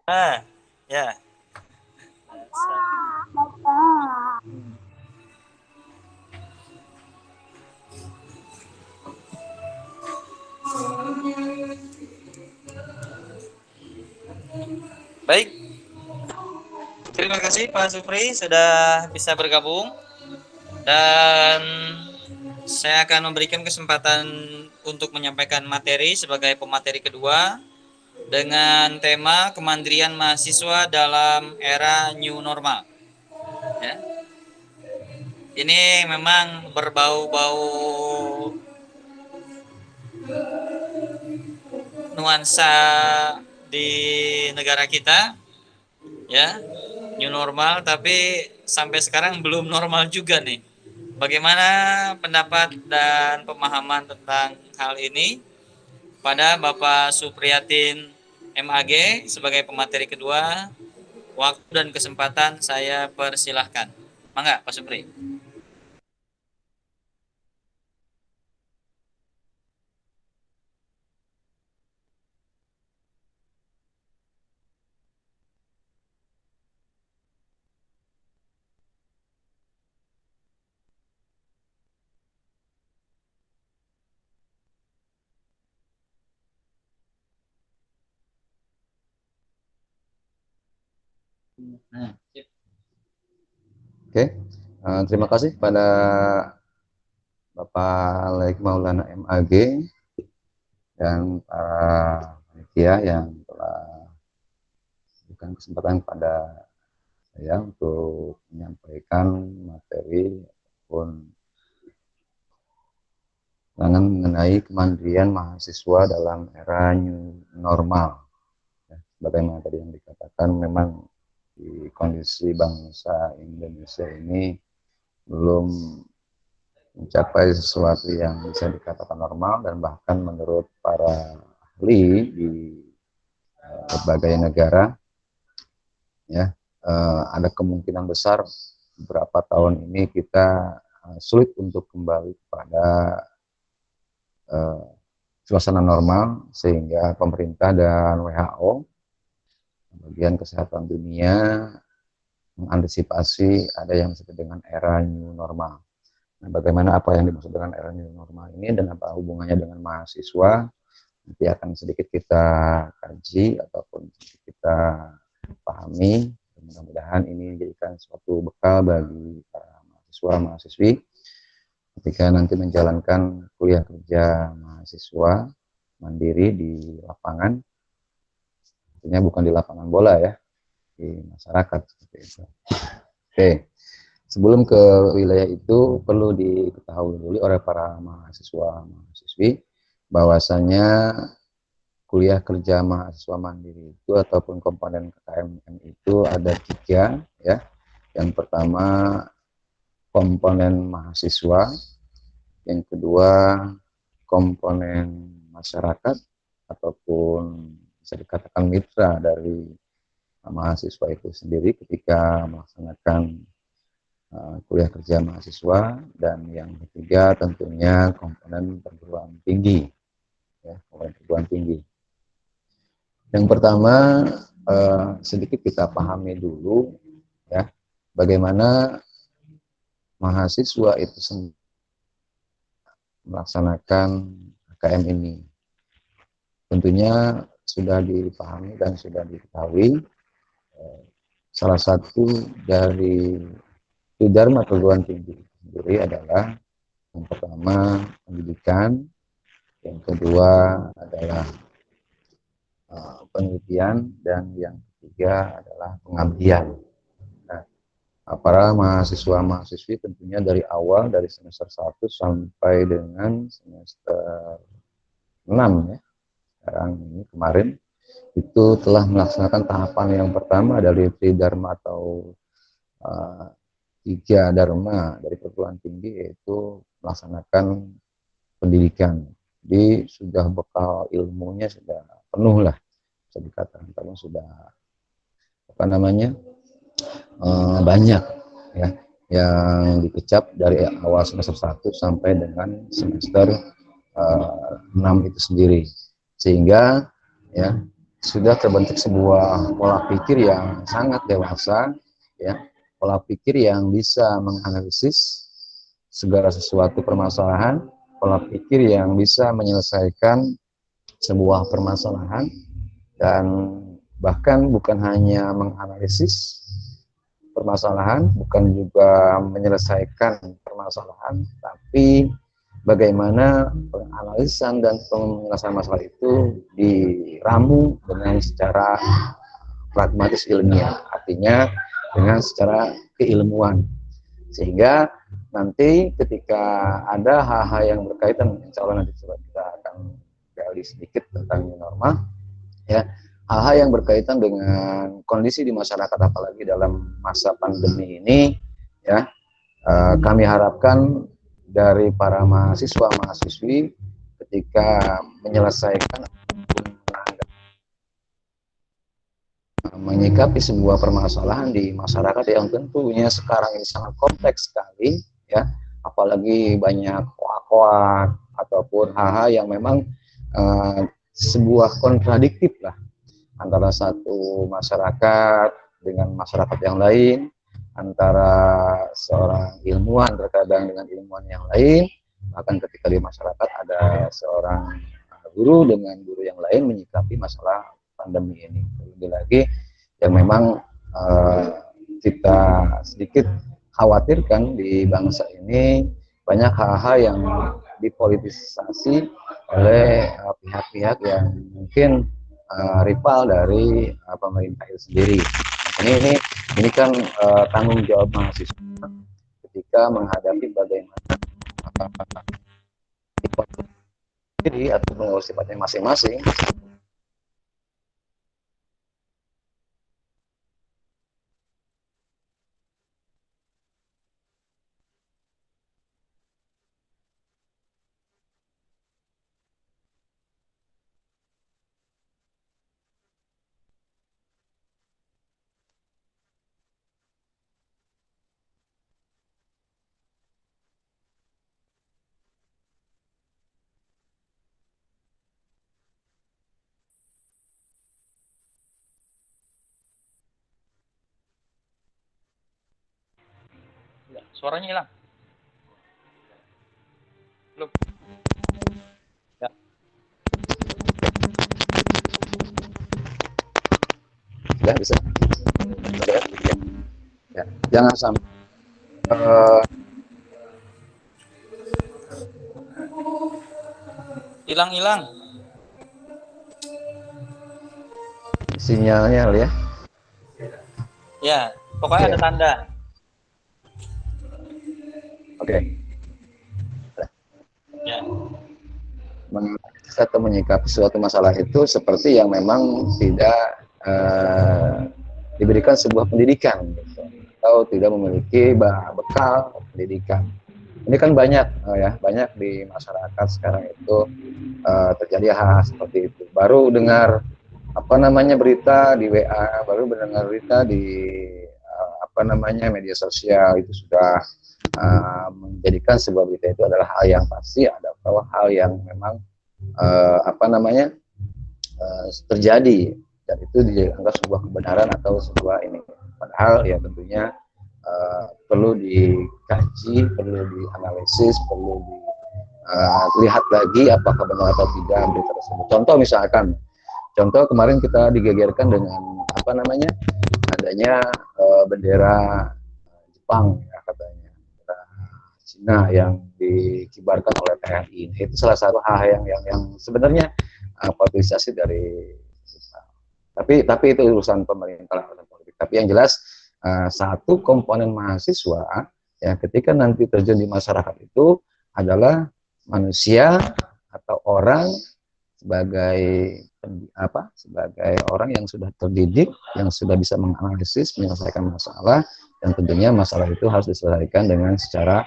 Ah, ya. Baik, terima kasih Pak Supri sudah bisa bergabung, dan saya akan memberikan kesempatan untuk menyampaikan materi sebagai pemateri kedua dengan tema kemandirian mahasiswa dalam era new normal. Ya. Ini memang berbau-bau nuansa di negara kita, ya, new normal, tapi sampai sekarang belum normal juga nih. Bagaimana pendapat dan pemahaman tentang hal ini pada Bapak Supriyatin MAG sebagai pemateri kedua? Waktu dan kesempatan saya persilahkan. Mangga Pak Supri. Nah, Oke, terima kasih pada Bapak Laik Maulana MAG dan para panitia yang telah memberikan kesempatan kepada saya untuk menyampaikan materi ataupun mengenai kemandirian mahasiswa dalam era new normal. Ya, sebagaimana tadi yang dikatakan, memang di kondisi bangsa Indonesia ini belum mencapai sesuatu yang bisa dikatakan normal, dan bahkan menurut para ahli di berbagai negara, ya, ada kemungkinan besar beberapa tahun ini kita sulit untuk kembali kepada suasana normal, sehingga pemerintah dan WHO, bagian kesehatan dunia, mengantisipasi ada yang disebut dengan era new normal. Nah, bagaimana apa yang dimaksud dengan era new normal ini dan apa hubungannya dengan mahasiswa, nanti akan sedikit kita kaji ataupun kita pahami. Mudah-mudahan ini menjadikan suatu bekal bagi para mahasiswa-mahasiswi ketika nanti menjalankan kuliah kerja mahasiswa mandiri di lapangan, artinya bukan di lapangan bola ya, di masyarakat seperti itu. Oke, sebelum ke wilayah itu perlu diketahui dulu oleh para mahasiswa-mahasiswi bahwasanya kuliah kerja mahasiswa mandiri itu ataupun komponen KKMM itu ada tiga, ya. Yang pertama komponen mahasiswa, yang kedua komponen masyarakat ataupun bisa dikatakan mitra dari mahasiswa itu sendiri ketika melaksanakan kuliah kerja mahasiswa, dan yang ketiga tentunya komponen perguruan tinggi, ya, komponen perguruan tinggi. Yang pertama sedikit kita pahami dulu, ya, bagaimana mahasiswa itu melaksanakan KKM ini. Tentunya sudah dipahami dan sudah diketahui, salah satu dari Dharma perguruan tinggi sendiri adalah yang pertama pendidikan, yang kedua adalah penelitian, dan yang ketiga adalah pengabdian. Nah, para mahasiswa-mahasiswi tentunya dari awal, dari semester 1 sampai dengan semester 6 ya, sekarang ini kemarin, itu telah melaksanakan tahapan yang pertama dari Tridharma atau tiga dharma dari perguruan tinggi, yaitu melaksanakan pendidikan. Jadi sudah bekal ilmunya sudah penuh lah, bisa dikatakan, karena sudah apa namanya banyak ya yang dikecap dari awal semester 1 sampai dengan semester 6 itu sendiri, sehingga ya sudah terbentuk sebuah pola pikir yang sangat dewasa, ya, pola pikir yang bisa menganalisis segala sesuatu permasalahan, pola pikir yang bisa menyelesaikan sebuah permasalahan, dan bahkan bukan hanya menganalisis permasalahan, bukan juga menyelesaikan permasalahan, tapi bagaimana penganalisan dan penyelesaian masalah itu diramu dengan secara pragmatis ilmiah, artinya dengan secara keilmuan, sehingga nanti ketika ada hal-hal yang berkaitan, insya Allah nanti kita akan gali sedikit tentang new normal, ya, hal-hal yang berkaitan dengan kondisi di masyarakat, apalagi dalam masa pandemi ini, ya, kami harapkan dari para mahasiswa mahasiswi ketika menyelesaikan menyikapi sebuah permasalahan di masyarakat yang tentunya sekarang ini sangat kompleks sekali, ya, apalagi banyak hoak-hoak ataupun hal-hal yang memang sebuah kontradiktif lah antara satu masyarakat dengan masyarakat yang lain, antara seorang ilmuwan terkadang dengan ilmuwan yang lain, bahkan ketika di masyarakat ada seorang guru dengan guru yang lain menyikapi masalah pandemi ini. Lebih lagi yang memang kita sedikit khawatirkan di bangsa ini, banyak hal-hal yang dipolitisasi oleh pihak-pihak yang mungkin rival dari pemerintah itu sendiri. Ini kan tanggung jawab mahasiswa ketika menghadapi bagaimana diri atau mengurus sifatnya masing-masing. Suaranya hilang. Belum. Ya. Ya, bisa. Ya. Ya. Jangan sampai Hilang. sinyalnya ya. Ya, pokoknya ada tanda. Oke. Ya. Atau menyikapi suatu masalah itu seperti yang memang tidak diberikan sebuah pendidikan, gitu, atau tidak memiliki bekal pendidikan. Ini kan banyak banyak di masyarakat sekarang itu terjadi hal seperti itu. Baru dengar berita di WA, baru mendengar berita di media sosial, itu sudah menjadikan sebuah berita itu adalah hal yang pasti, atau hal yang memang terjadi, dan itu dianggap sebuah kebenaran atau sebuah ini. Padahal ya tentunya perlu dikaji, perlu dianalisis, perlu dilihat lagi apakah benar atau tidak berita tersebut. Contoh kemarin kita digegerkan dengan adanya bendera Jepang, ya, katanya bendera Cina yang dikibarkan oleh TNI. Itu salah satu hal yang sebenarnya politisasi dari Jepang. Tapi itu urusan pemerintah, urusan politik. Tapi yang jelas satu komponen mahasiswa ya ketika nanti terjun di masyarakat itu adalah manusia atau orang sebagai orang yang sudah terdidik, yang sudah bisa menganalisis, menyelesaikan masalah, dan tentunya masalah itu harus diselesaikan dengan secara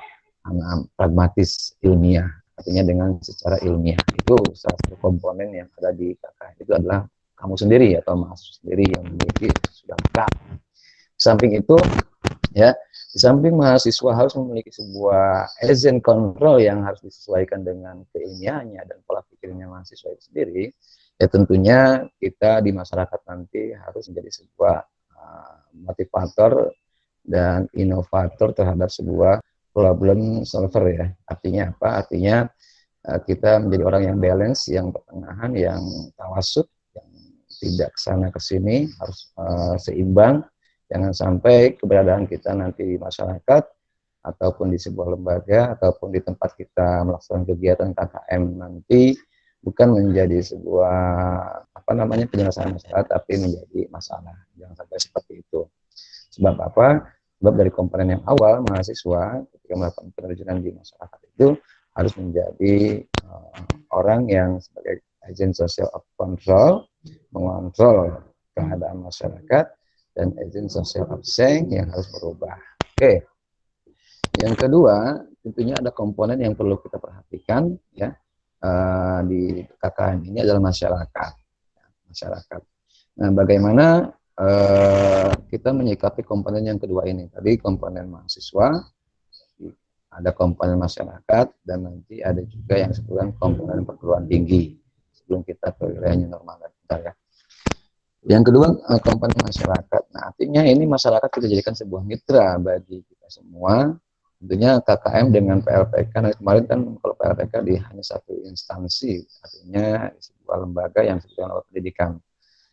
pragmatis ilmiah. artinya dengan secara ilmiah. Itu salah satu komponen yang ada di KKN itu adalah kamu sendiri atau mahasiswa sendiri yang memiliki sudah lengkap. Samping itu, ya, di samping mahasiswa harus memiliki sebuah agent control yang harus disesuaikan dengan keilmiahannya dan pola pikirnya mahasiswa itu sendiri, ya tentunya kita di masyarakat nanti harus menjadi sebuah motivator dan inovator terhadap sebuah problem solver, ya. Artinya apa? Artinya kita menjadi orang yang balance, yang pertengahan, yang tawasud, yang tidak kesana kesini, harus seimbang. Jangan sampai keberadaan kita nanti di masyarakat ataupun di sebuah lembaga ataupun di tempat kita melaksanakan kegiatan KKM nanti bukan menjadi sebuah penyelesaian masalah, tapi menjadi masalah. Jangan sampai seperti itu. Sebab apa? Sebab dari komponen yang awal, mahasiswa ketika melakukan penerjunan di masyarakat itu harus menjadi orang yang sebagai agent social of control, mengontrol keadaan masyarakat, dan agent social of change yang harus berubah. Oke. Yang kedua, tentunya ada komponen yang perlu kita perhatikan, ya, di KKN ini adalah masyarakat. Masyarakat. Nah, bagaimana kita menyikapi komponen yang kedua ini? Tadi komponen mahasiswa, ada komponen masyarakat, dan nanti ada juga yang disebutkan komponen perguruan tinggi. Sebelum kita ke wilayah new normal, ya. Yang kedua, komponen masyarakat. Nah, artinya ini masyarakat kita jadikan sebuah mitra bagi kita semua. Tentunya KKM dengan PLPK, nah kemarin kan kalau PLPK di hanya satu instansi, artinya sebuah lembaga yang sedang melakukan pendidikan.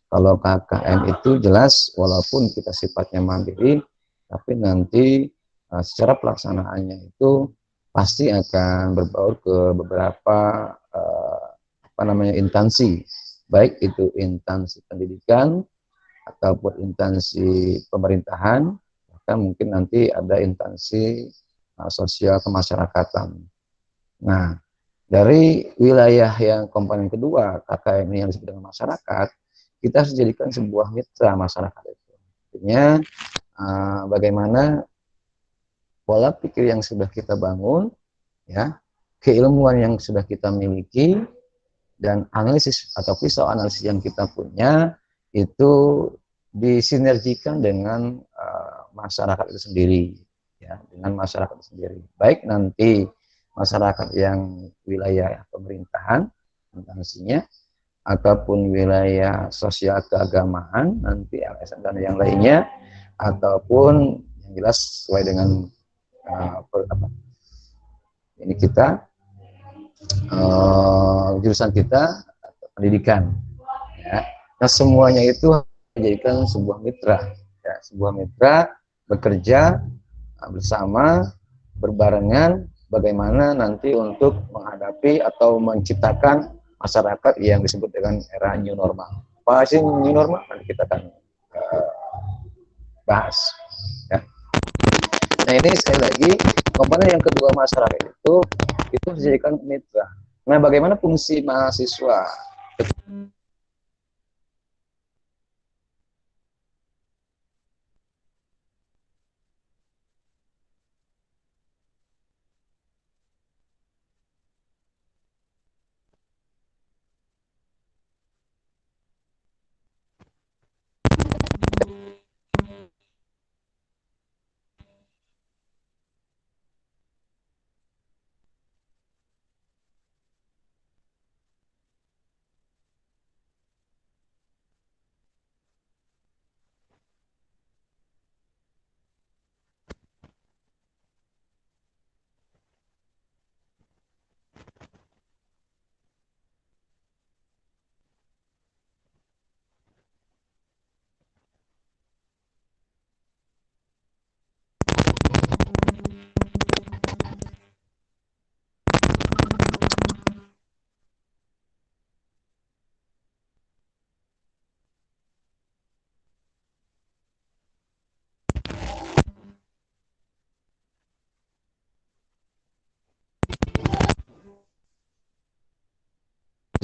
Kalau KKM itu jelas, walaupun kita sifatnya mandiri, tapi nanti secara pelaksanaannya itu pasti akan berbaur ke beberapa instansi, baik itu instansi pendidikan ataupun instansi pemerintahan, bahkan mungkin nanti ada instansi sosial kemasyarakatan. Nah, dari wilayah yang komponen kedua, KKM yang disebut dengan masyarakat, kita harus jadikan sebuah mitra masyarakat itu. Artinya bagaimana pola pikir yang sudah kita bangun, ya, keilmuan yang sudah kita miliki, dan analisis atau pisau analisis yang kita punya itu disinergikan dengan masyarakat itu sendiri, ya, dengan masyarakat itu sendiri. Baik nanti masyarakat yang wilayah pemerintahan instansinya, ataupun wilayah sosial keagamaan nanti LSM dan yang lainnya, ataupun yang jelas sesuai dengan ini kita jurusan kita pendidikan, ya. Nah, semuanya itu menjadikan sebuah mitra, ya, sebuah mitra bekerja bersama, berbarengan, bagaimana nanti untuk menghadapi atau menciptakan masyarakat yang disebut dengan era new normal. Apa sih new normal? Nanti kita akan bahas, ya. Nah, ini sekali lagi komponen yang kedua masyarakat itu dijadikan mitra. Nah, bagaimana fungsi mahasiswa?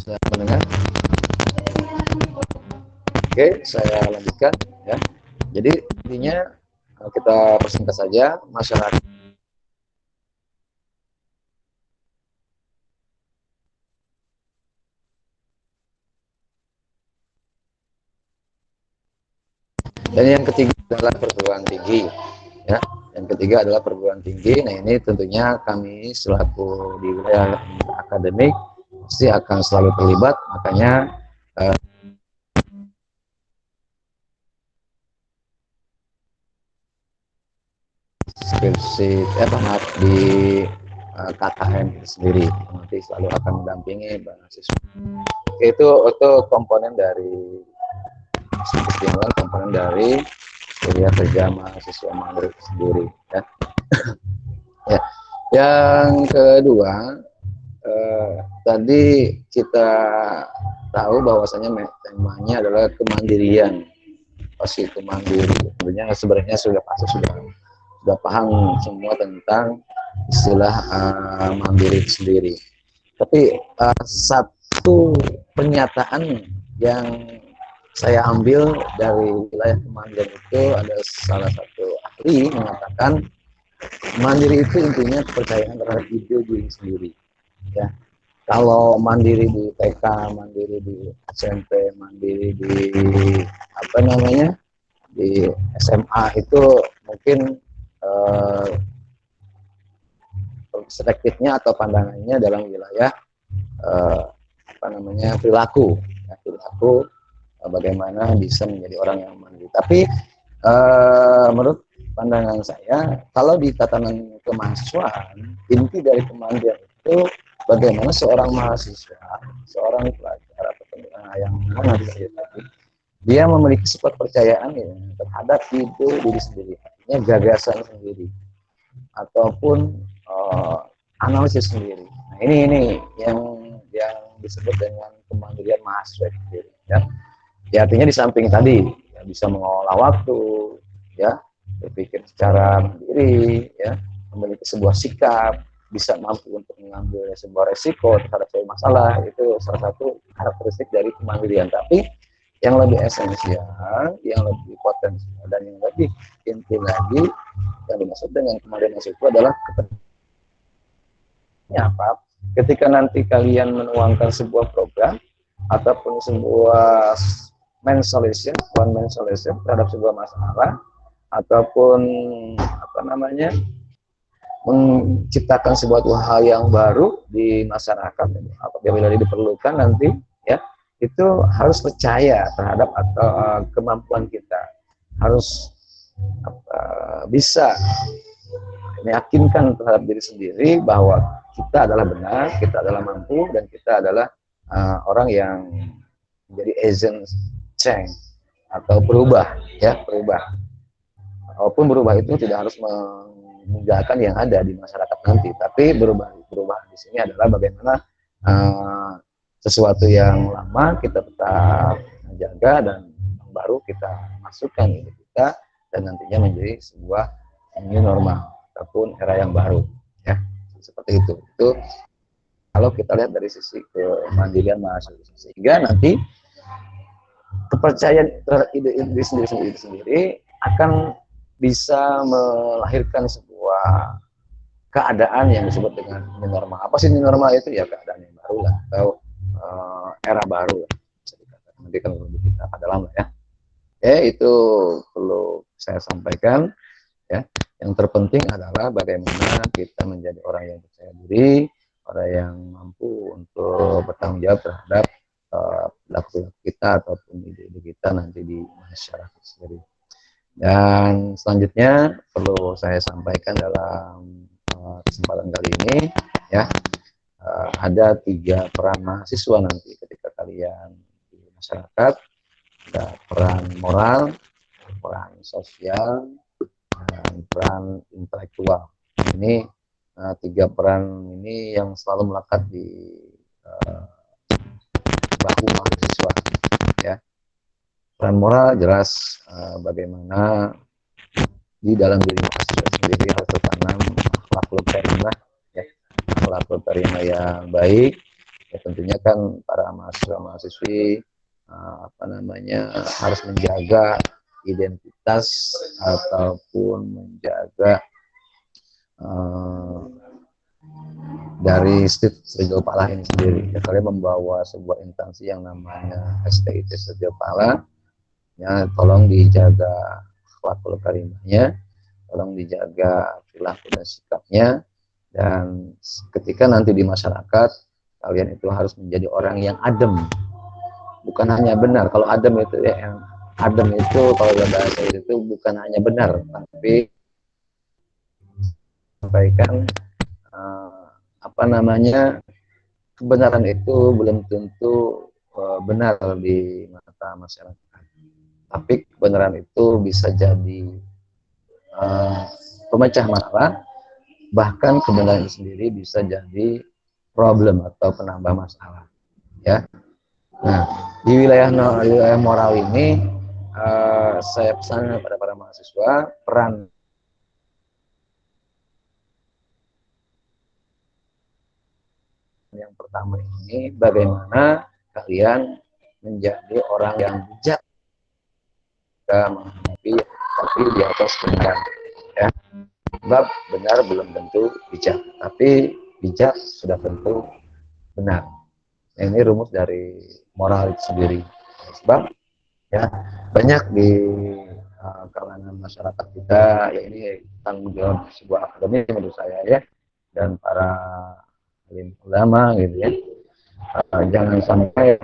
Bisa mendengar? Oke, saya lanjutkan, ya. Jadi intinya kita persingkat saja, masyarakat Dan yang ketiga adalah perguruan tinggi, ya. Yang ketiga adalah perguruan tinggi. Nah, ini tentunya kami selaku di wilayah akademik pasti akan selalu terlibat. Makanya skripsi maaf di KKN itu sendiri nanti selalu akan mendampingi mahasiswa. Itu komponen dari komponen dari kuliah kerja mahasiswa mandiri sendiri, ya. Ya. Yang kedua, tadi kita tahu bahwasanya temanya adalah kemandirian, pasti itu mandiri. Tentunya sebenarnya sudah pasti sudah paham semua tentang istilah mandiri itu sendiri. Tapi satu pernyataan yang saya ambil dari wilayah kemandirian itu ada salah satu ahli mengatakan mandiri itu intinya kepercayaan terhadap ide diri sendiri, ya. Kalau mandiri di TK, mandiri di SMP, mandiri di apa namanya di SMA itu mungkin perspektifnya atau pandangannya dalam wilayah perilaku, ya, perilaku bagaimana bisa menjadi orang yang mandiri. Tapi menurut pandangan saya, kalau di tatanan kemahasiswaan, inti dari kemandirian itu bagaimana seorang mahasiswa, seorang pelajar atau yang mana dia memiliki sifat percayaan ya, terhadap ide diri sendiri, artinya gagasan sendiri ataupun analisis sendiri. Nah, ini yang disebut dengan kemandirian mahasiswa sendiri, ya. Ya, artinya di samping tadi ya, bisa mengelola waktu, ya, berpikir secara mandiri, ya, memiliki sebuah sikap, bisa mampu untuk mengambil sebuah resiko terhadap sebuah masalah, itu salah satu karakteristik dari kemandirian. Tapi yang lebih esensial, yang lebih potensial, dan yang lebih inti lagi yang dimaksud dengan kemandirian itu adalah apa? Ketika nanti kalian menuangkan sebuah program ataupun sebuah one man solution terhadap sebuah masalah ataupun menciptakan sebuah hal yang baru di masyarakat apabila diperlukan nanti, ya, itu harus percaya terhadap atau kemampuan kita, harus bisa meyakinkan terhadap diri sendiri bahwa kita adalah benar, kita adalah mampu, dan kita adalah orang yang menjadi agent change atau berubah, ya, berubah. Walaupun berubah itu tidak harus meninggalkan yang ada di masyarakat nanti, tapi berubah di sini adalah bagaimana sesuatu yang lama kita tetap menjaga dan yang baru kita masukkan di kita dan nantinya menjadi sebuah new normal ataupun era yang baru, ya, seperti itu. Itu kalau kita lihat dari sisi kemandirian mahasiswa, sehingga nanti kepercayaan terhadap ide sendiri akan bisa melahirkan sebuah keadaan yang disebut dengan new normal. Apa sih new normal itu? Ya keadaan yang baru lah, atau era baru lah, bisa dikatakan. Nanti kan lebih kita ke dalam lah, ya. Itu perlu saya sampaikan, ya. Yang terpenting adalah bagaimana kita menjadi orang yang percaya diri, orang yang mampu untuk bertanggung jawab terhadap perilaku kita ataupun ide-ide kita nanti di masyarakat sendiri. Dan selanjutnya perlu saya sampaikan dalam kesempatan kali ini, ya, ada 3 peran mahasiswa nanti ketika kalian di masyarakat. Ada peran moral, peran sosial, dan peran intelektual. Ini 3 peran ini yang selalu melekat di bahu mahasiswa, ya. Peran moral jelas bagaimana di dalam diri mahasiswa sendiri harus tertanam akhlakul karimah, ya, akhlakul karimah yang baik. Ya, tentunya kan para mahasiswa-mahasiswi harus menjaga identitas ataupun menjaga dari Studio Pahala ini sendiri. Ya, kalian membawa sebuah instansi yang namanya STIT Studio Pahala, Ya, tolong dijaga akhlakul karimahnya, tolong dijaga perilaku dan sikapnya, dan ketika nanti di masyarakat kalian itu harus menjadi orang yang adem, bukan hanya benar. Kalau adem itu ya, yang adem itu kalau dalam bahasa itu bukan hanya benar, tapi sampaikan apa namanya, kebenaran itu belum tentu benar di mata masyarakat, tapi kebenaran itu bisa jadi pemecah masalah, bahkan kebenaran itu sendiri bisa jadi problem atau penambah masalah, ya. Nah, di wilayah moral ini saya pesan kepada para mahasiswa, peran yang pertama ini bagaimana kalian menjadi orang yang bijak menghadapi, tapi di atas kebenaran, ya. Sebab benar belum tentu bijak, tapi bijak sudah tentu benar. Nah, ini rumus dari moral itu sendiri. Sebab ya banyak di kalangan masyarakat kita, ya ini tanggung jawab sebuah akademi menurut saya, ya, dan para alim ulama gitu, ya. Jangan sampai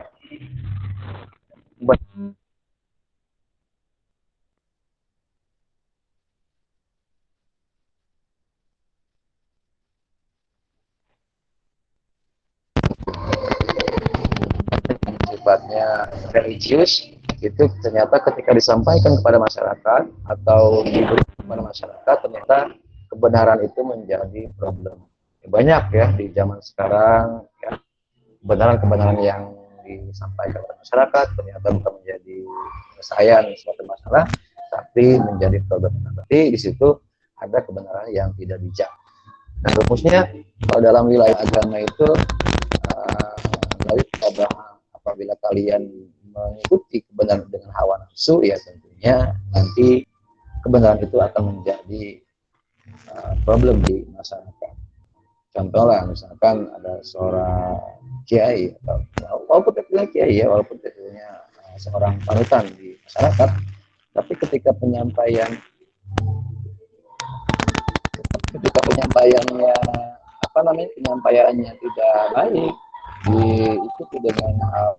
sifatnya religius itu ternyata ketika disampaikan kepada masyarakat atau diberi kepada masyarakat, ternyata kebenaran itu menjadi problem. Banyak ya di zaman sekarang, ya, kebenaran-kebenaran yang disampaikan kepada masyarakat ternyata bukan menjadi penyelesaian suatu masalah, tapi menjadi problem. Tapi di situ ada kebenaran yang tidak bijak. Nah, rumusnya kalau dalam wilayah agama itu apabila kalian mengikuti kebenaran dengan hawa nafsu, ya tentunya nanti kebenaran itu akan menjadi problem di masyarakat. Contoh lah, misalkan ada seorang kiai, atau walaupun titulnya kiai, ya, walaupun titulnya seorang panutan di masyarakat, tapi ketika penyampaiannya apa namanya, penyampaiannya tidak baik, diikuti dengan hawa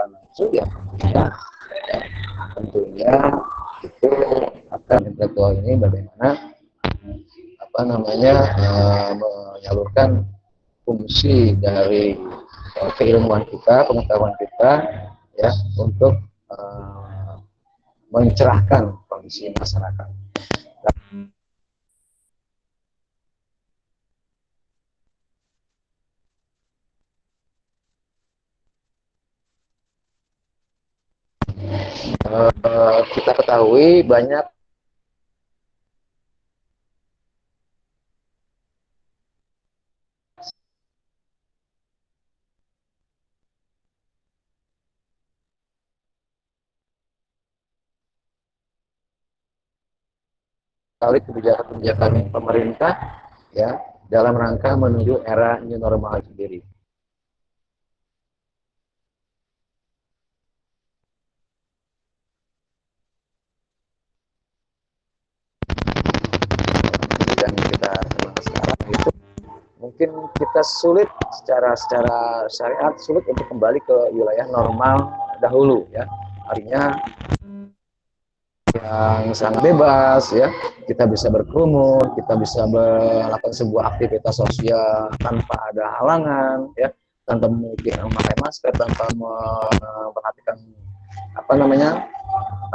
nafsu, ya, ya tentunya itu akan intelektual ini bagaimana apa namanya menyalurkan fungsi dari keilmuan kita, pengetahuan kita, ya, untuk mencerahkan kondisi masyarakat. Kita ketahui banyak sekali kebijakan-kebijakan pemerintah, ya, dalam rangka menuju era new normal sendiri. Yang kita terima sekarang itu mungkin kita sulit secara syariat, sulit untuk kembali ke wilayah normal dahulu, ya, artinya yang sangat bebas, ya, kita bisa berkerumun, kita bisa melakukan sebuah aktivitas sosial tanpa ada halangan, ya, tanpa memakai masker, tanpa memperhatikan apa namanya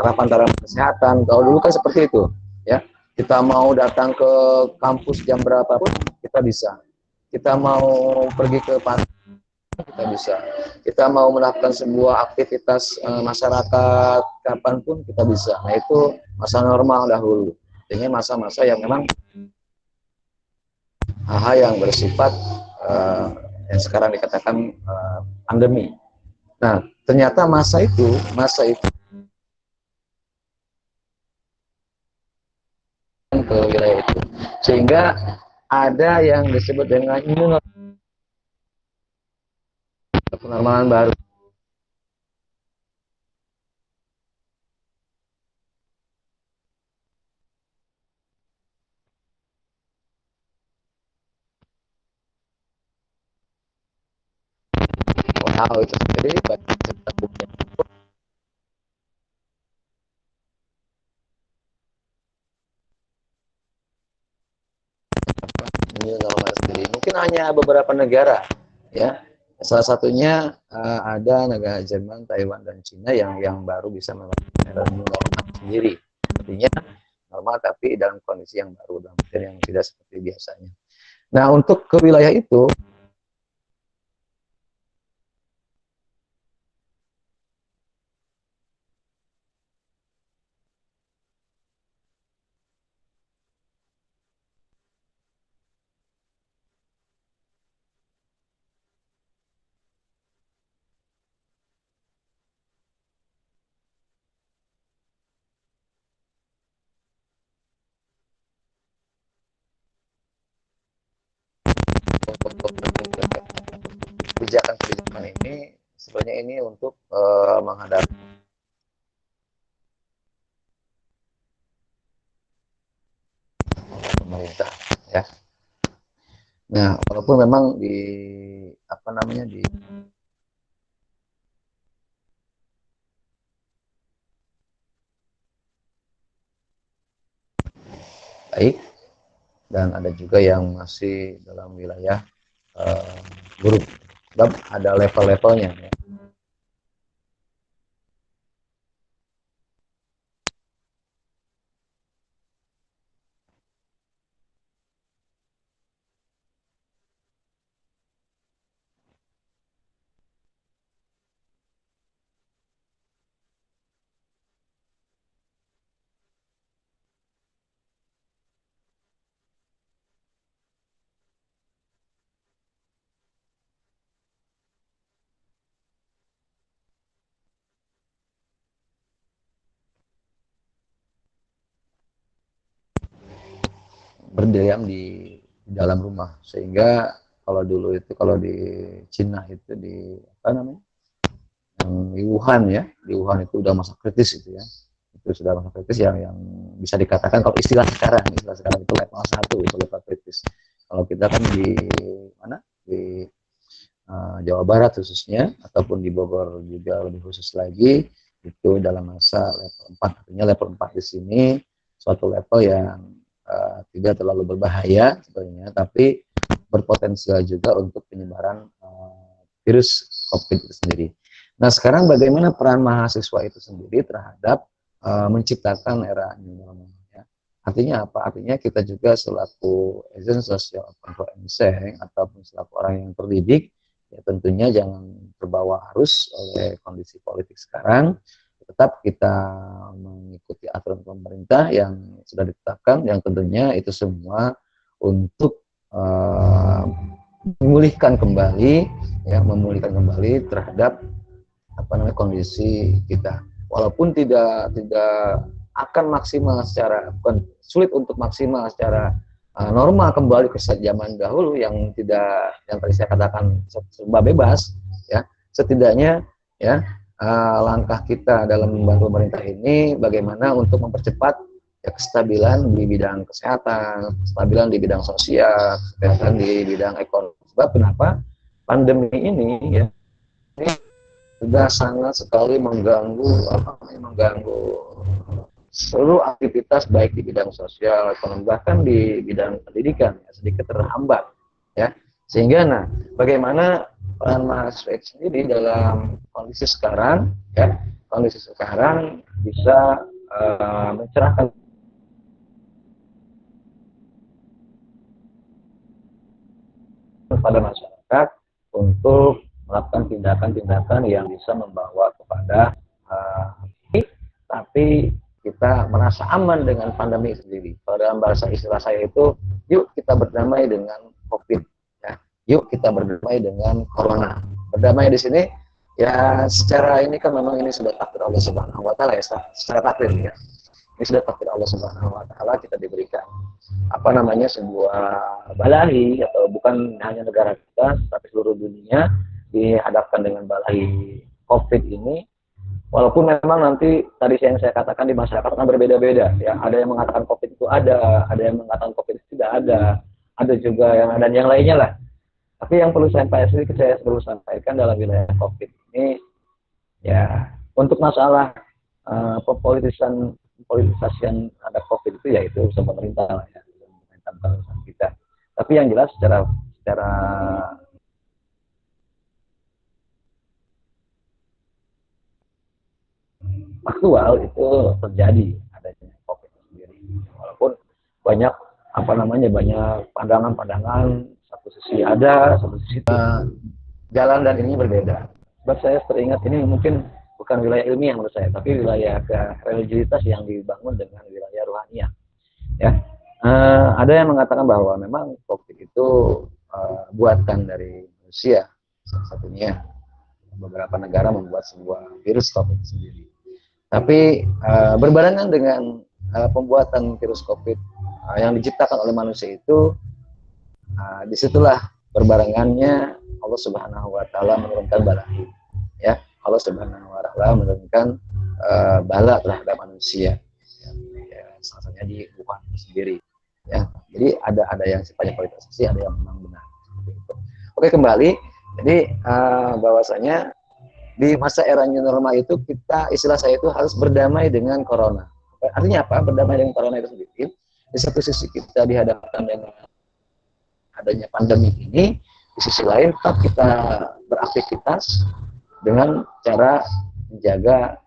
harapan-harapan kesehatan. Kalau dulu kan seperti itu, ya, kita mau datang ke kampus jam berapapun kita bisa, kita mau pergi ke pantai kita bisa, kita mau melakukan sebuah aktivitas masyarakat kapanpun kita bisa. Nah, itu masa normal dahulu. Ini masa-masa yang memang hal-hal yang bersifat yang sekarang dikatakan pandemi. Nah, ternyata masa itu ke wilayah itu, sehingga ada yang disebut dengan new kenormalan baru. WHO itu sendiri new normal sendiri. Mungkin hanya beberapa negara, ya. Salah satunya ada negara Jerman, Taiwan, dan Cina yang baru bisa melakukan new normal sendiri. Artinya normal tapi dalam kondisi yang baru, dalam yang tidak seperti biasanya. Nah, untuk ke wilayah itu, kebijakan-kebijakan ini sebenarnya ini untuk menghadapi pemerintah, ya. Nah, walaupun memang di apa namanya di baik, dan ada juga yang masih dalam wilayah buruk, sebab ada level-levelnya, ya. Berdiam di dalam rumah, sehingga kalau dulu itu kalau di Cina itu di apa namanya di Wuhan, ya, di Wuhan itu udah masa kritis itu, ya, itu sudah masa kritis yang bisa dikatakan kalau istilah sekarang itu level 1, itu level kritis. Kalau kita kan di mana di Jawa Barat khususnya, ataupun di Bogor juga lebih khusus lagi, itu dalam masa level 4. Artinya level 4 di sini suatu level yang tidak terlalu berbahaya sebenarnya, tapi berpotensial juga untuk penyebaran virus COVID itu sendiri. Nah, sekarang bagaimana peran mahasiswa itu sendiri terhadap menciptakan era new normal, ya. Artinya apa? Artinya kita juga selaku agent sosial influencer ataupun selaku orang yang terdidik, ya tentunya jangan terbawa arus oleh kondisi politik sekarang. Tetap kita mengikuti aturan pemerintah yang sudah ditetapkan, yang tentunya itu semua untuk memulihkan kembali, ya, memulihkan kembali terhadap apa namanya kondisi kita. Walaupun tidak akan maksimal secara, bukan sulit untuk maksimal secara normal kembali ke zaman dahulu yang tidak, yang tadi saya katakan serba bebas, ya. Setidaknya, ya, langkah kita dalam membantu pemerintah ini bagaimana untuk mempercepat, ya, kestabilan di bidang kesehatan, kestabilan di bidang sosial, kesehatan di bidang ekonomi. Sebab kenapa pandemi ini, ya, ini sudah sangat sekali mengganggu seluruh aktivitas baik di bidang sosial, ekonomi, bahkan di bidang pendidikan, ya, sedikit terhambat, ya. Sehingga, nah, bagaimana peran mahasiswa itu sendiri dalam kondisi sekarang, ya, kondisi sekarang bisa mencerahkan kepada masyarakat untuk melakukan tindakan-tindakan yang bisa membawa kepada tapi kita merasa aman dengan pandemi sendiri. Kalau dalam bahasa istilah saya itu, yuk kita berdamai dengan COVID, ya. yuk kita berdamai dengan corona. Berdamai di sini ya secara ini kan memang ini sudah takdir Allah Subhanahu wa taala ya, secara takdir ya. Ini sudah takdir Allah Subhanahu wa taala, kita diberikan apa namanya sebuah balahi, atau bukan hanya negara kita tapi seluruh dunia dihadapkan dengan balahi Covid ini. Walaupun memang nanti tadi yang saya katakan di masyarakat akan berbeda-beda ya, ada yang mengatakan Covid itu ada yang mengatakan Covid itu tidak ada juga yang dan yang lainnya lah. Tapi yang perlu saya perlu sampaikan dalam wilayah Covid ini ya, untuk masalah politisasian ada Covid itu ya itu urusan pemerintah lah ya, pemerintah bukan urusan kita. Tapi yang jelas secara faktual itu terjadi adanya Covid sendiri. Walaupun banyak banyak pandangan-pandangan, satu sisi ada, satu sisi jalan dan ini berbeda. Sebab saya teringat ini mungkin bukan wilayah ilmiah menurut saya, tapi wilayah religiusitas yang dibangun dengan wilayah rohaniah. Ya, ada yang mengatakan bahwa memang Covid itu buatan dari manusia, salah satunya beberapa negara membuat sebuah virus Covid sendiri. Tapi berbarengan dengan pembuatan virus Covid yang diciptakan oleh manusia itu, disitulah berbarengannya Allah Subhanahu wa taala menurunkan balahi. Ya, Allah Subhanahu wa taala menurunkan bala terhadap manusia. Ya, salah satunya di Wuhan sendiri. Ya, jadi ada yang sifatnya politisasi, ada yang memang benar. Oke, kembali. Jadi bahwasanya di masa era new normal itu kita, istilah saya itu harus berdamai dengan corona. Artinya apa? Berdamai dengan corona itu sendiri. Di satu sisi kita dihadapkan dengan adanya pandemi ini, di sisi lain tetap kita beraktivitas dengan cara menjaga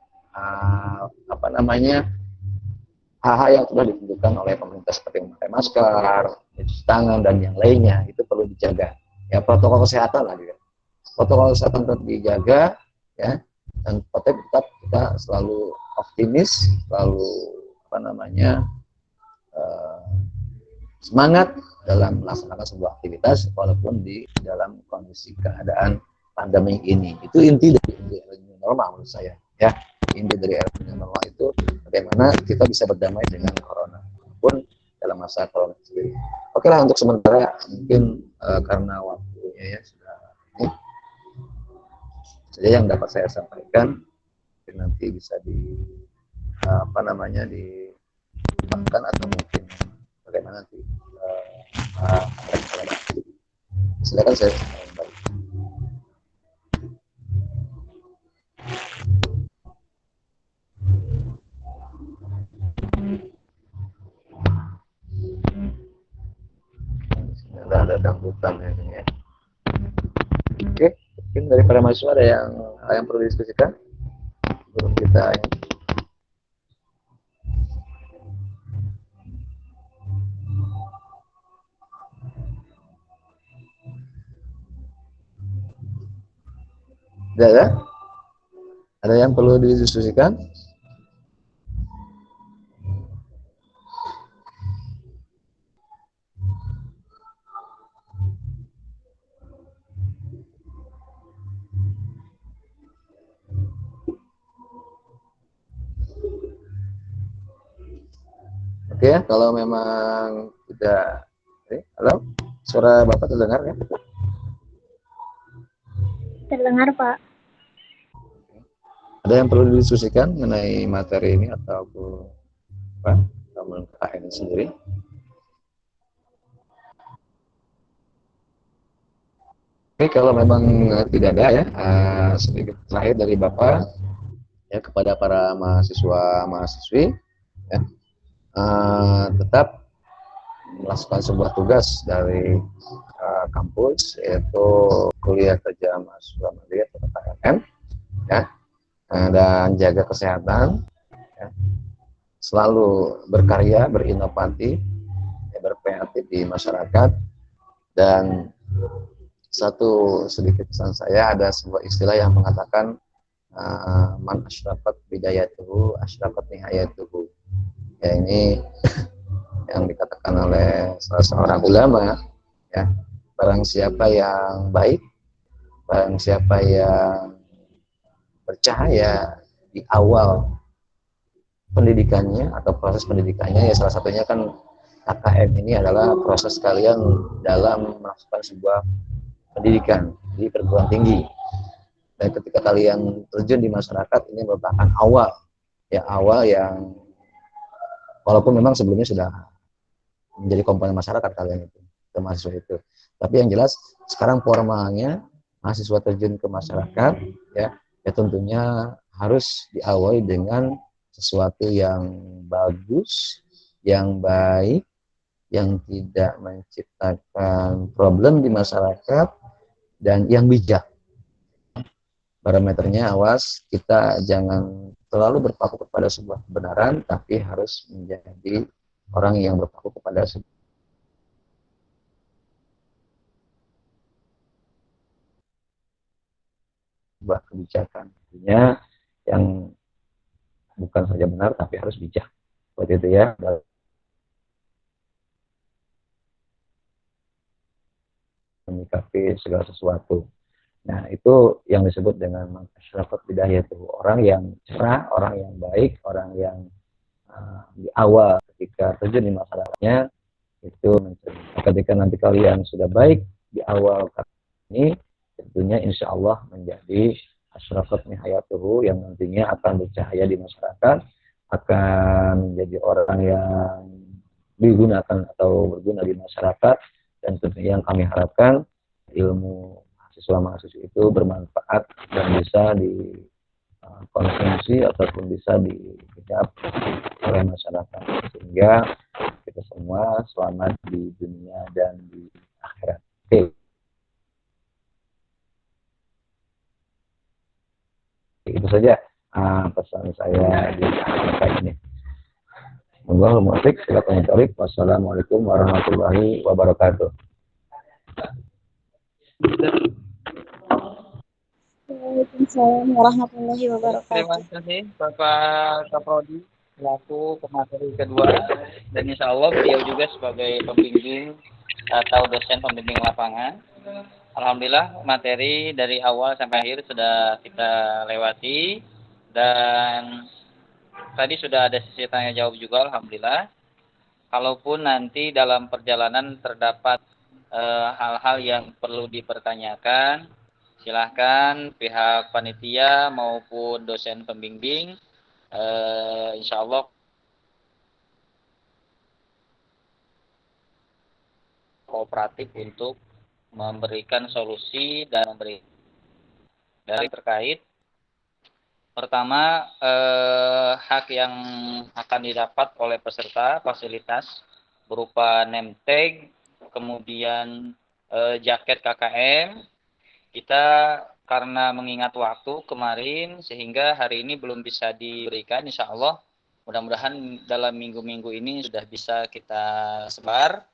hal-hal yang sudah ditentukan oleh pemerintah seperti memakai masker, mencuci tangan dan yang lainnya, itu perlu dijaga. Ya, protokol kesehatan lah juga. Protokol kesehatan tetap dijaga. Ya, dan tetap kita selalu optimis, selalu semangat dalam melaksanakan sebuah aktivitas walaupun di dalam kondisi keadaan pandemi ini. Itu inti dari new normal menurut saya. Ya, inti dari new normal itu bagaimana kita bisa berdamai dengan corona walaupun dalam masa corona sendiri. Oke lah, untuk sementara mungkin karena waktunya ya sudah ini saja yang dapat saya sampaikan. Nanti bisa dimakan atau mungkin bagaimana nanti silakan saya kembali. Ada dangdutan ya. Oke, mungkin dari para mahasiswa ada yang perlu didiskusikan sebelum kita ini. Tidak ada? Ada yang perlu didiskusikan? Oke ya, kalau memang tidak, halo, suara Bapak terdengar ya? Terdengar, Pak. Ada yang perlu didiskusikan mengenai materi ini atau apa? Namun KKN sendiri? Oke, kalau memang tidak ada ya, sedikit terakhir dari Bapak ya kepada para mahasiswa-mahasiswi ya. Tetap melakukan sebuah tugas dari kampus, yaitu kuliah kerja mahasiswa mandiri atau KKN ya, dan jaga kesehatan ya. Selalu berkarya, berinovatif ya, berkreatif di masyarakat. Dan satu sedikit pesan saya, ada sebuah istilah yang mengatakan man asyrafat bidayatuhu asyrafat nihayatuhu. Ya, ini yang dikatakan oleh salah seorang ulama ya, barang siapa yang baik, barang siapa yang bercahaya di awal pendidikannya atau proses pendidikannya, ya salah satunya kan KKM ini adalah proses kalian dalam melakukan sebuah pendidikan di perguruan tinggi. Dan ketika kalian terjun di masyarakat, ini merupakan awal yang walaupun memang sebelumnya sudah menjadi komponen masyarakat kalian itu, ke mahasiswa itu. Tapi yang jelas sekarang formalnya mahasiswa terjun ke masyarakat, ya tentunya harus diawali dengan sesuatu yang bagus, yang baik, yang tidak menciptakan problem di masyarakat, dan yang bijak. Parameternya awas, kita jangan terlalu berpaku kepada sebuah kebenaran, tapi harus menjadi orang yang berpaku kepada sebuah kebijakan. Artinya yang bukan saja benar, tapi harus bijak. Seperti itu ya, dalam menyikapi segala sesuatu. Nah, itu yang disebut dengan masyarakat bidayah, itu orang yang cerah, orang yang baik, orang yang di awal ketika terjun di masyarakatnya itu ketika nanti kalian sudah baik di awal ini, tentunya insya Allah menjadi asyrafat nihayatuhu yang nantinya akan bercahaya di masyarakat, akan menjadi orang yang digunakan atau berguna di masyarakat, dan tentunya yang kami harapkan ilmu mahasiswa-mahasiswa itu bermanfaat dan bisa dikonsumsi ataupun bisa dihidup oleh masyarakat, sehingga kita semua selamat di dunia dan di akhirat. Oke. Itu saja pesan saya di akhir ini. Wallahul muwaffiq. Wassalamualaikum warahmatullahi wabarakatuh. Waalaikumsalam warahmatullahi wabarakatuh. Terima kasih Bapak Kaprodi selaku pemateri kedua, dan insya Allah beliau juga sebagai pembimbing atau dosen pembimbing lapangan. Alhamdulillah materi dari awal sampai akhir sudah kita lewati, dan tadi sudah ada sesi tanya jawab juga. Alhamdulillah. Kalaupun nanti dalam perjalanan terdapat hal-hal yang perlu dipertanyakan, silahkan pihak panitia maupun dosen pembimbing insya Allah kooperatif untuk memberikan solusi dan memberi dari terkait. Pertama, hak yang akan didapat oleh peserta fasilitas berupa name tag, kemudian jaket KKM. Kita karena mengingat waktu kemarin sehingga hari ini belum bisa diberikan, insya Allah mudah-mudahan dalam minggu-minggu ini sudah bisa kita sebar.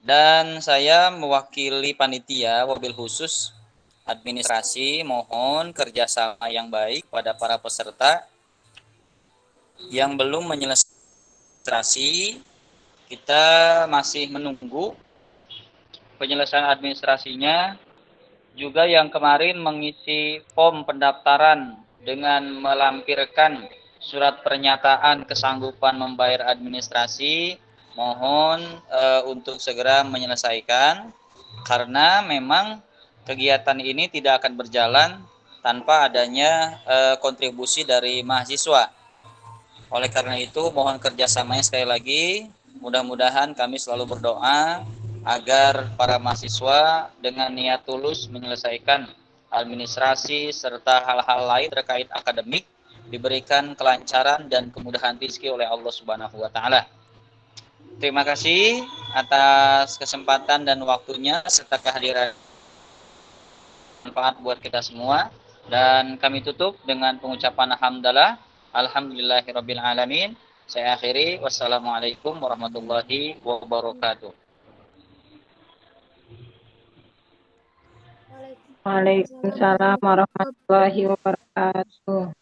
Dan saya mewakili panitia wabil khusus administrasi mohon kerjasama yang baik pada para peserta yang belum menyelesaikan. Kita masih menunggu penyelesaian administrasinya. Juga yang kemarin mengisi form pendaftaran dengan melampirkan surat pernyataan kesanggupan membayar administrasi, mohon untuk segera menyelesaikan, karena memang kegiatan ini tidak akan berjalan tanpa adanya kontribusi dari mahasiswa. Oleh karena itu mohon kerjasamanya sekali lagi. Mudah-mudahan kami selalu berdoa agar para mahasiswa dengan niat tulus menyelesaikan administrasi serta hal-hal lain terkait akademik diberikan kelancaran dan kemudahan rezeki oleh Allah Subhanahu wa taala. Terima kasih atas kesempatan dan waktunya serta kehadiran manfaat buat kita semua, dan kami tutup dengan pengucapan alhamdulillahirabbil alamin. Saya akhiri, wassalamualaikum warahmatullahi wabarakatuh. Waalaikumsalam warahmatullahi wabarakatuh.